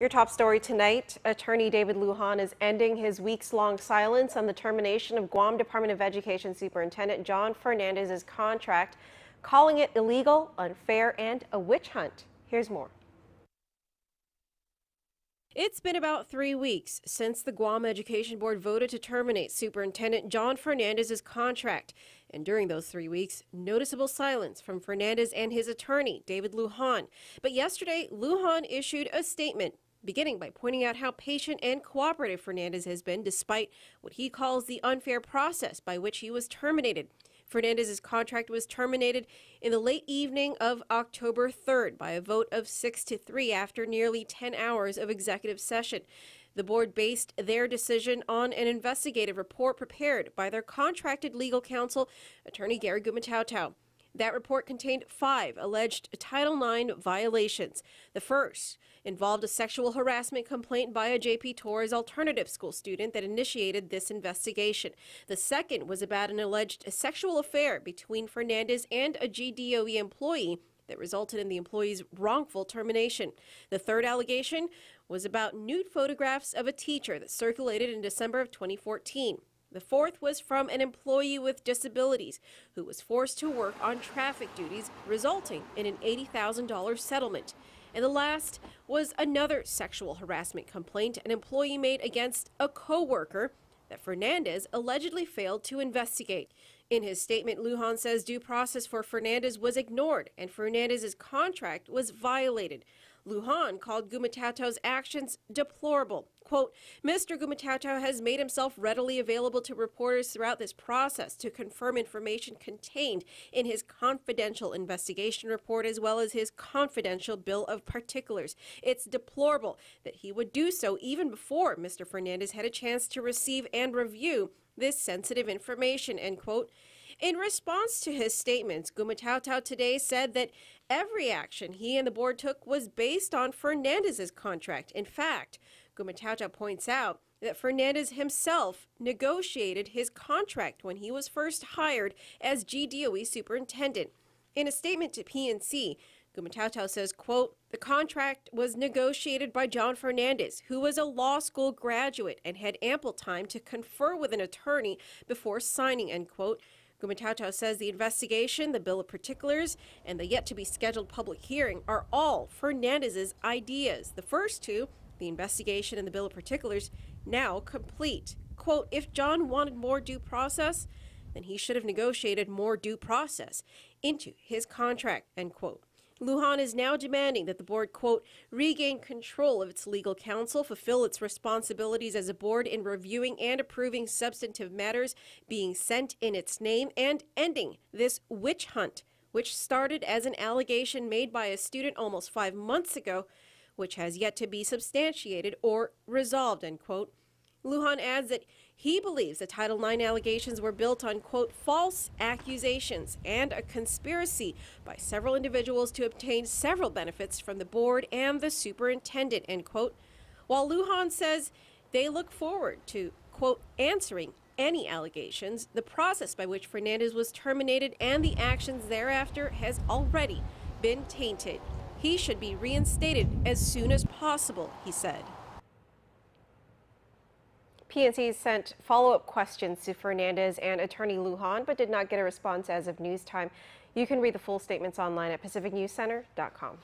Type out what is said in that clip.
Your top story tonight, attorney David Lujan is ending his weeks-long silence on the termination of Guam Department of Education Superintendent John Fernandez's contract, calling it illegal, unfair, and a witch hunt. Here's more. It's been about 3 weeks since the Guam Education Board voted to terminate Superintendent John Fernandez's contract. And during those 3 weeks, noticeable silence from Fernandez and his attorney, David Lujan. But yesterday, Lujan issued a statement, beginning by pointing out how patient and cooperative Fernandez has been despite what he calls the unfair process by which he was terminated. Fernandez's contract was terminated in the late evening of October 3rd by a vote of 6-3 after nearly 10 hours of executive session. The board based their decision on an investigative report prepared by their contracted legal counsel, attorney Gumataotao. That report contained 5 alleged Title IX violations. The first involved a sexual harassment complaint by a J.P. Torres alternative school student that initiated this investigation. The second was about an alleged sexual affair between Fernandez and a GDOE employee that resulted in the employee's wrongful termination. The third allegation was about nude photographs of a teacher that circulated in December of 2014. The fourth was from an employee with disabilities who was forced to work on traffic duties, resulting in an $80,000 settlement. And the last was another sexual harassment complaint an employee made against a co-worker that Fernandez allegedly failed to investigate. In his statement, Lujan says due process for Fernandez was ignored and Fernandez's contract was violated. Lujan called Gumataotao's actions deplorable. Quote, Mr. Gumataotao has made himself readily available to reporters throughout this process to confirm information contained in his confidential investigation report as well as his confidential bill of particulars. It's deplorable that he would do so even before Mr. Fernandez had a chance to receive and review this sensitive information, end quote. In response to his statements, Gumataotao today said that every action he and the board took was based on Fernandez's contract. In fact, Gumataotao points out that Fernandez himself negotiated his contract when he was first hired as GDOE superintendent. In a statement to PNC, Gumataotao says, quote, the contract was negotiated by John Fernandez, who was a law school graduate and had ample time to confer with an attorney before signing, end quote. Gumataotao says the investigation, the bill of particulars, and the yet-to-be-scheduled public hearing are all Fernandez's ideas. The first two, the investigation and the bill of particulars, now complete. Quote, if John wanted more due process, then he should have negotiated more due process into his contract, end quote. Lujan is now demanding that the board, quote, regain control of its legal counsel, fulfill its responsibilities as a board in reviewing and approving substantive matters being sent in its name, and ending this witch hunt, which started as an allegation made by a student almost 5 months ago, which has yet to be substantiated or resolved, end quote. Lujan adds that he believes the Title IX allegations were built on, quote, false accusations and a conspiracy by several individuals to obtain several benefits from the board and the superintendent, end quote. While Lujan says they look forward to, quote, answering any allegations, the process by which Fernandez was terminated and the actions thereafter has already been tainted. He should be reinstated as soon as possible, he said. PNC sent follow-up questions to Fernandez and attorney Lujan, but did not get a response as of news time. You can read the full statements online at pacificnewscenter.com.